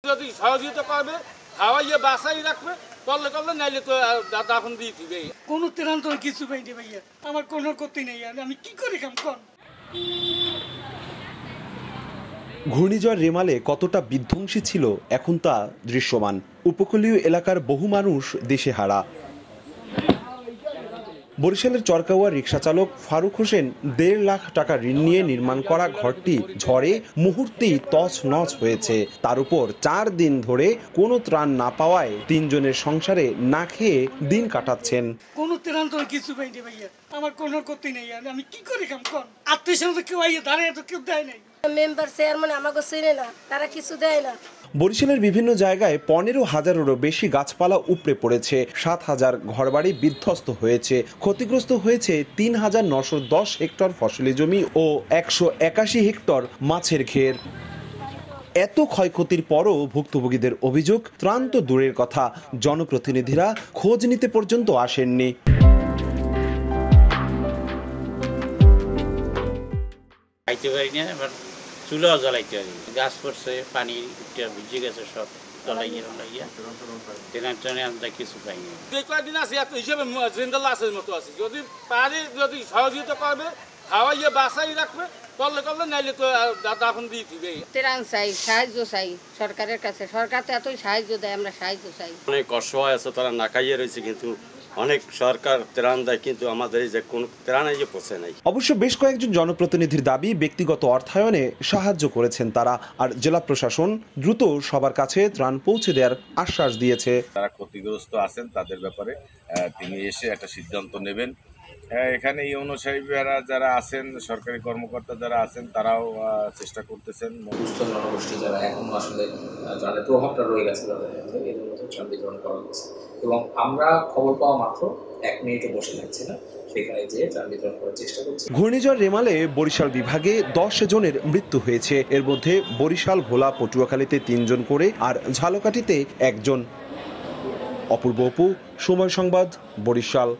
যদি সহযোগিতা করবে খাওয়াইয়ে বাসাই রাখবে করলে করলে নাইলে তো দাফন দিয়ে দিবে। কোনো ত্রাণ তো কিছু পাইনি ভাইয়া, আমার কোনো ক্ষতি নেই, আমি কি করি কাম কর। ঘূর্ণিঝড় রেমালে কতটা বিধ্বংসী ছিল এখন তা দৃশ্যমান। উপকূলীয় এলাকার বহু মানুষ দেশেহারা। বরিশালের চরকাওয়ার রিকশা চালক ফারুক হোসেন ১.৫ লাখ টাকা ঋণ নিয়ে নির্মাণ করা ঘরটি ঝড়ে মুহূর্তেই তছনছ হয়েছে। তার উপর ৪ দিন ধরে কোনো ত্রাণ না পাওয়ায় ৩ জনের সংসারে না খেয়ে দিন কাটাচ্ছেন। কোনো ত্রাণ তো কিছু পাইনি ভাইয়া, আমার কোনো ক্ষতি নেই, আমি কি করি কাম কর। আত্মীয় কেউ আইয়ে দাঁড়িয়ে তো কেউ দেয় নাই। মেম্বার চেয়ারম্যান আমাকে চিনে না, তারা কিছু দেয় না। বরিশালের বিভিন্ন জায়গায় ১৫,০০০-এরও বেশি গাছপালা উপড়ে পড়েছে, ৭,০০০ ঘরবাড়ি বিধ্বস্ত হয়েছে, ক্ষতিগ্রস্ত হয়েছে ৩,৯১০ হেক্টর ফসলি জমি ও ১৮১ হেক্টর মাছের ঘের। এত ক্ষয়ক্ষতির পরও ভুক্তভোগীদের অভিযোগ, ত্রাণ তো দূরের কথা, জনপ্রতিনিধিরা খোঁজ নিতে পর্যন্ত আসেননি। চুলাও জ্বালাইতে পারি, গাছ পড়ছে, পানি ভিজে গেছে, সব জ্বালাইয়া আমরা কিছু পাইনি। যে কয়েকদিন আছে এত হিসেবে জেন্দাল আছে মতো আছে, যদি পারে যদি সহযোগিতা করবে খাওয়াইয়ে বাসাই রাখবে করলে করলে নাইলে তো দাফন দিয়ে দিবে। ত্রাণ চাই, সাহায্য চাই সরকারের কাছে, সরকার তো এতই সাহায্য দেয়, আমরা সাহায্য চাই। অনেক অসহায় আছে, তারা না খাইয়ে রয়েছে, কিন্তু অনেক সরকার ত্রাণ দেয়, কিন্তু আমাদের এই যে কোনো ত্রাণে যে পৌঁছে নাই। অবশ্য বেশ কয়েকজন জনপ্রতিনিধির দাবি, ব্যক্তিগত অর্থায়নে সাহায্য করেছেন তারা, আর জেলা প্রশাসন দ্রুত সবার কাছে ত্রাণ পৌঁছে দেওয়ার আশ্বাস দিয়েছে। যারা ক্ষতিগ্রস্ত আছেন তাদের ব্যাপারে তিনি এসে একটা সিদ্ধান্ত নেবেন। এখানে এই অনুসারীরা যারা আছেন, সরকারি কর্মকর্তা যারা আছেন, তারাও চেষ্টা করতেছেন। দুস্থ জনগোষ্ঠী যারা এখনো আসলে যাদের প্রভাবটা রয়ে গেছে তাদের মধ্যে, এদের মধ্যে ত্রাণ বিতরণ করা হচ্ছে এবং আমরা খবর পাওয়া মাত্র ১ মিনিটও বসে থাকছি না, সেখানে যেয়ে ত্রাণ বিতরণ করার চেষ্টা করছি। ঘূর্ণিঝড় রেমালে বরিশাল বিভাগে ১০ জনের মৃত্যু হয়েছে। এর মধ্যে বরিশাল, ভোলা, পটুয়াখালীতে ৩ জন করে, আর ঝালকাঠিতে ১ জন। অপূর্ব অপু, সময় সংবাদ, বরিশাল।